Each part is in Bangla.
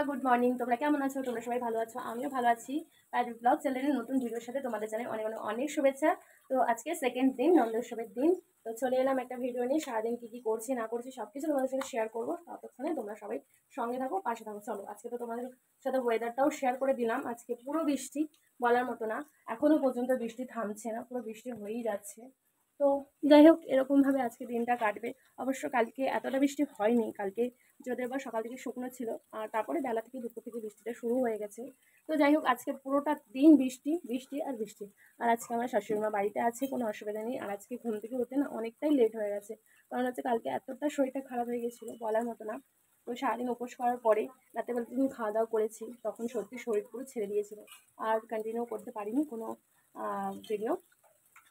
গুড মর্নিং, তোমরা কেমন আছো? তোমরা সবাই ভালো আছো? আমিও ভালো আছি। প্যাড ব্লগ চ্যানেলের নতুন ভিডিওর সাথে তোমাদের জানাই অনেক অনেক অনেক শুভেচ্ছা। তো আজকে সেকেন্ড দিন, নন্দোৎসবের দিন। তো চলে এলাম একটা ভিডিও নিয়ে। সারাদিন কী কী করছি না করছি সব কিছু তোমাদের সাথে শেয়ার করবো। ততক্ষণে তোমরা সবাই সঙ্গে থাকো, পাশে থাকো। চলো, আজকে তো তোমাদের সাথে ওয়েদারটাও শেয়ার করে দিলাম। আজকে পুরো বৃষ্টি, বলার মতো না। এখনও পর্যন্ত বৃষ্টি থামছে না, পুরো বৃষ্টি হয়েই যাচ্ছে। তো যাই হোক, এরকমভাবে আজকে দিনটা কাটবে। অবশ্য কালকে এতটা বৃষ্টি হয়নি। কালকে যদিও বা সকাল থেকে শুকনো ছিল, আর তারপরে বেলা থেকে দুপুর থেকে বৃষ্টিটা শুরু হয়ে গেছে। তো যাই হোক, আজকে পুরোটা দিন বৃষ্টি বৃষ্টি আর বৃষ্টি। আর আজকে আমার শাশুড়িমা বাড়িতে আছে, কোনো অসুবিধা নেই। আর আজকে ঘুম থেকে উঠতে না অনেকটাই লেট হয়ে গেছে, কারণ হচ্ছে কালকে এতটা শরীরটা খারাপ হয়ে গেছিলো, বলার মতো না। তো সারাদিন উপোস করার পরে রাতেবেলা দিন খাওয়া দাওয়া করেছি, তখন সত্যি শরীর পুরো ছেড়ে দিয়েছিল। আর কন্টিনিউ করতে পারিনি কোনো ভিডিও।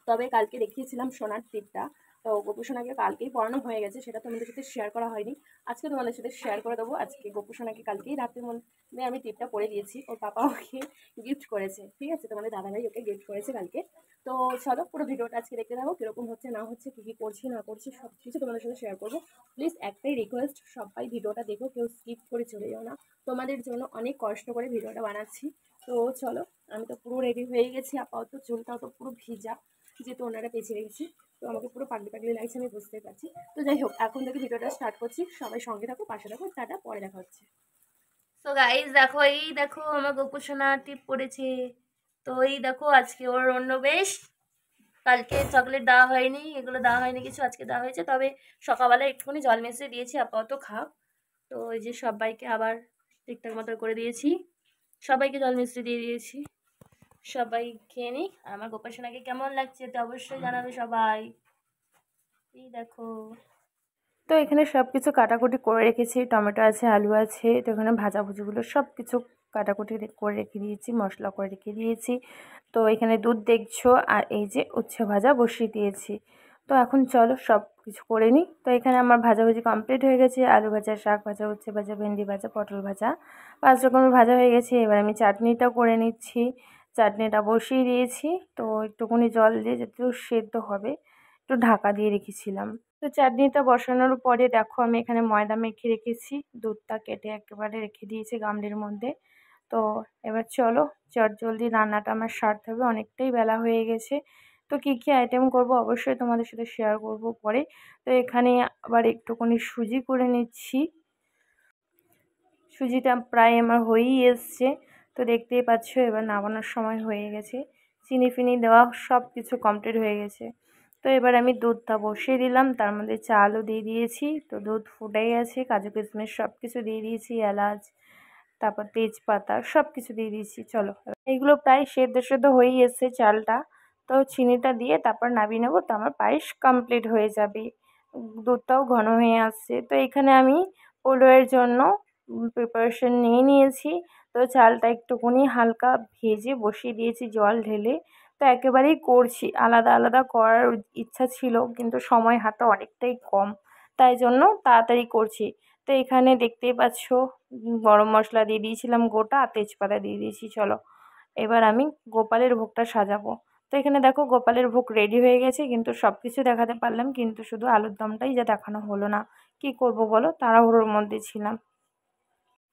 তবে কালকে দেখিয়েছিলাম সোনার টিপটা। তো গোপু সোনাকে কালকেই পড়ানো হয়ে গেছে, সেটা তোমাদের সাথে শেয়ার করা হয়নি। আজকে তোমাদের সাথে শেয়ার করে দেবো। আজকে গোপু সোনাকে কালকেই রাতের মধ্যে আমি টিপটা পরে দিয়েছি। ওর পাপা ওকে গিফট করেছে, ঠিক আছে? তোমাদের দাদাভাই ওকে গিফট করেছে কালকে। তো চলো, পুরো ভিডিওটা আজকে দেখতে থাকো, কীরকম হচ্ছে না হচ্ছে, কী কী করছি না করছি সব কিছু তোমাদের সাথে শেয়ার করবো। প্লিজ একটাই রিকোয়েস্ট, সবাই ভিডিওটা দেখো, কেউ স্কিপ করে চলে যাও না। তোমাদের জন্য অনেক কষ্ট করে ভিডিওটা বানাচ্ছি। তো চলো, আমি তো পুরো রেডি হয়ে গেছি। আপাতত চুলটাও তো পুরো ভিজা, যেহেতু ওনারা পেঁচিয়ে রেখেছি। তো আমাকে পুরো পাগলি পাগলি লাগছে, আমি বুঝতে পারছি। তো যাই হোক, এখন থেকে ভিডিওটা স্টার্ট করছি। সবাই সঙ্গে থাকো, পাশে থাকো। টাটা, পরে দেখা হচ্ছে। তো গাইজ দেখো, এই দেখো আমার গোপু সোনা টিপ পড়েছে। তো এই দেখো, আজকে ওর অন্য বেশ। কালকে চকলেট দেওয়া হয়নি, এগুলো দেওয়া হয়নি কিছু, আজকে দেওয়া হয়েছে। তবে সকালবেলা একটুখানি জল মিশিয়ে দিয়েছি, আপাতত খাও। তো এই যে সবাইকে আবার ঠিকঠাক মতো করে দিয়েছি, সবাইকে জল মিষ্টি দিয়ে দিয়েছি। সবাই খেয়ে নিই। আর আমার গোপাল সোনাকে কেমন লাগছে তো অবশ্যই জানাবে সবাই। এই দেখো, তো এখানে সব কিছু কাটাকুটি করে রেখেছি। টমেটো আছে, আলু আছে। তো এখানে ভাজাভুজিগুলো সব কিছু কাটাকুটি করে রেখে দিয়েছি, মশলা করে রেখে দিয়েছি। তো এখানে দুধ দেখছো, আর এই যে উচ্ছে ভাজা বসিয়ে দিয়েছি। তো এখন চলো সব কিছু করে নিই। তো এখানে আমার ভাজাভুজি কমপ্লিট হয়ে গেছে। আলু ভাজা, শাক ভাজা, উচ্ছে ভাজা, ভেন্ডি ভাজা, পটল ভাজা, 5 রকমের ভাজা হয়ে গেছে। এবার আমি চাটনিটাও করে নিচ্ছি। চাটনিটা বসিয়ে দিয়েছি। তো একটুখানি জল দিয়ে যেহেতু সেদ্ধ হবে, একটু ঢাকা দিয়ে রেখেছিলাম। তো চাটনিটা বসানোর পরে দেখো, আমি এখানে ময়দা মেখে রেখেছি। দুধটা কেটে একেবারে রেখে দিয়েছি গামলির মধ্যে। তো এবার চলো, চটজলদি রান্নাটা আমার সারতে হবে, অনেকটাই বেলা হয়ে গেছে। তো কী কী আইটেম করব অবশ্যই তোমাদের সাথে শেয়ার করব পরে। তো এখানে আবার একটুখানি সুজি করে নিচ্ছি। সুজিটা প্রায় আমার হয়েই এসছে। তো দেখতেই পাচ্ছ, এবার নামানোর সময় হয়ে গেছে। চিনি ফিনি দেওয়া সব কিছু কমপ্লিট হয়ে গেছে। তো এবার আমি দুধটা বসিয়ে দিলাম, তার মধ্যে চালও দিয়ে দিয়েছি। তো দুধ ফুটে গেছে, কাজু কিশমিশ সব কিছু দিয়ে দিয়েছি, এলাচ, তারপর তেজপাতা সব কিছু দিয়ে দিয়েছি। চলো, এইগুলো প্রায় সেদ্ধ সেদ্ধ হয়েই এসছে চালটা। তো চিনিটা দিয়ে তারপর নামিয়ে নেবো, তো আমার পায়েস কমপ্লিট হয়ে যাবে। দুধটাও ঘন হয়ে আসছে। তো এখানে আমি পোলাওয়ের জন্য প্রিপারেশন নিয়ে নিয়েছি। তো চালটা একটুখানি হালকা ভেজে বসিয়ে দিয়েছি জল ঢেলে। তো একেবারেই করছি, আলাদা আলাদা করার ইচ্ছা ছিল, কিন্তু সময় হাতে অনেকটাই কম, তাই জন্য তাড়াতাড়ি করছি। তো এখানে দেখতেই পাচ্ছ, গরম মশলা দিয়ে দিয়েছিলাম গোটা, তেজপাতা দিয়ে দিয়েছি। চলো, এবার আমি গোপালের ভোগটা সাজাবো। তো এখানে দেখো, গোপালের ভোগ রেডি হয়ে গেছে, কিন্তু সব কিছু দেখাতে পারলাম, কিন্তু শুধু আলুর দমটাই যা দেখানো হলো না। কি করব বলো, তাড়াহুড়োর মধ্যে ছিলাম।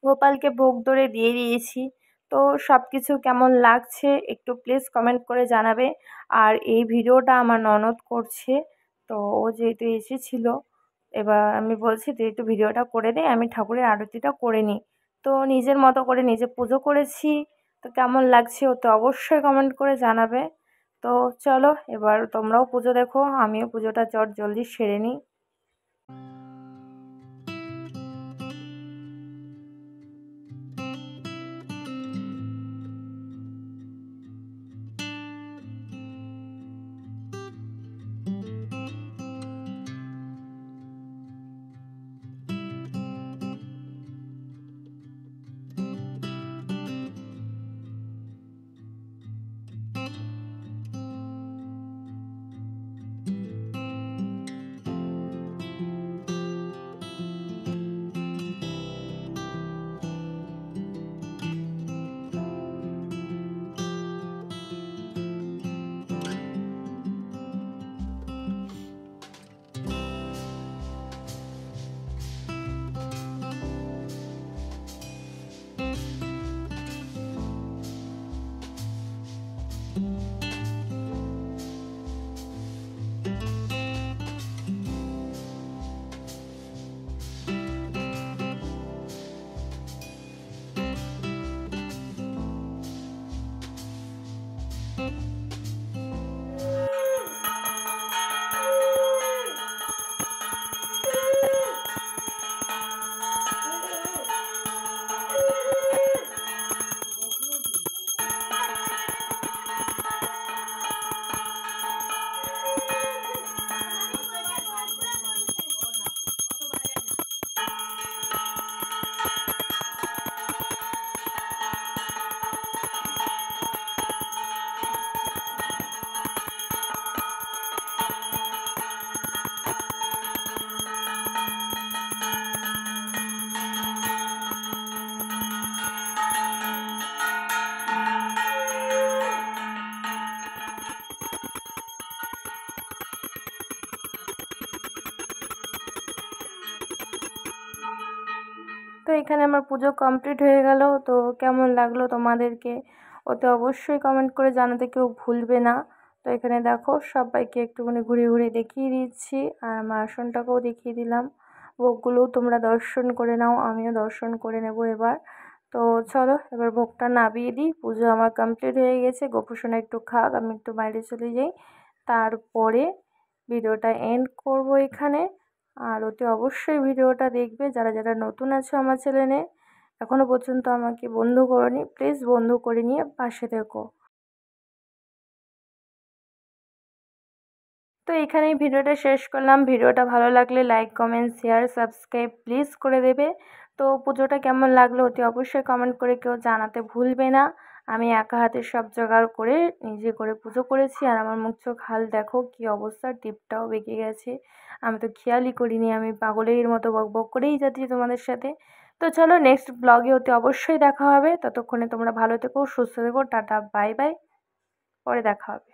গোপালকে ভোগ ধরে দিয়ে দিয়েছি। তো সব কিছু কেমন লাগছে একটু প্লিজ কমেন্ট করে জানাবে। আর এই ভিডিওটা আমার ননদ করছে। তো ও যেহেতু এসেছিল, এবার আমি বলছি তুই একটু ভিডিওটা করে দে, আমি ঠাকুরের আরতিটা করে নিই। তো নিজের মতো করে নিজে পুজো করেছি। তো কেমন লাগছে ও তো অবশ্যই কমেন্ট করে জানাবে। তো চলো, এবার তোমরাও পুজো দেখো, আমিও পুজোটা জলদি সেরে নিই। তো এখানে আমার পুজো কমপ্লিট হয়ে গেল। তো কেমন লাগলো তোমাদেরকে ওতে অবশ্যই কমেন্ট করে জানাতে কেউ ভুলবে না। তো এখানে দেখো সবাইকে একটুখানি ঘুরিয়ে ঘুরিয়ে দেখিয়ে দিচ্ছি, আর আমার আসনটাকেও দেখিয়ে দিলাম। ভোগগুলোও তোমরা দর্শন করে নাও, আমিও দর্শন করে নেব এবার। তো চলো এবার ভোগটা নামিয়ে দিই। পুজো আমার কমপ্লিট হয়ে গেছে। গোপুসোনা একটু খাক, আমি একটু বাইরে চলে যাই, তারপরে ভিডিওটা এন্ড করব এখানে। আর ওতে অবশ্যই ভিডিওটা দেখবে যারা যারা নতুন আছো আমার চ্যানেলে, এখনও পর্যন্ত আমাকে বন্ধু করোনি, প্লিজ বন্ধু করে নিয়ে পাশে থেকো। তো এখানেই ভিডিওটা শেষ করলাম। ভিডিওটা ভালো লাগলে like comment share subscribe please করে দেবে। তো পুজোটা কেমন লাগলো অতি অবশ্যই কমেন্ট করে কেউ জানাতে ভুলবে না। আমি একা হাতে সব জোগাড় করে নিজে করে পুজো করেছি, আর আমার মুখ চোখ হাল দেখো কি অবস্থা, টিপটাও বেঁকে গেছে। আমি তো খেয়ালই করিনি, আমি পাগলের মতো বকবক করেই যাচ্ছি তোমাদের সাথে। তো চলো নেক্সট ব্লগে অতি অবশ্যই দেখা হবে। ততক্ষণে তোমরা ভালো থেকো, সুস্থ থেকো, টাটা বাই বাই, পরে দেখা হবে।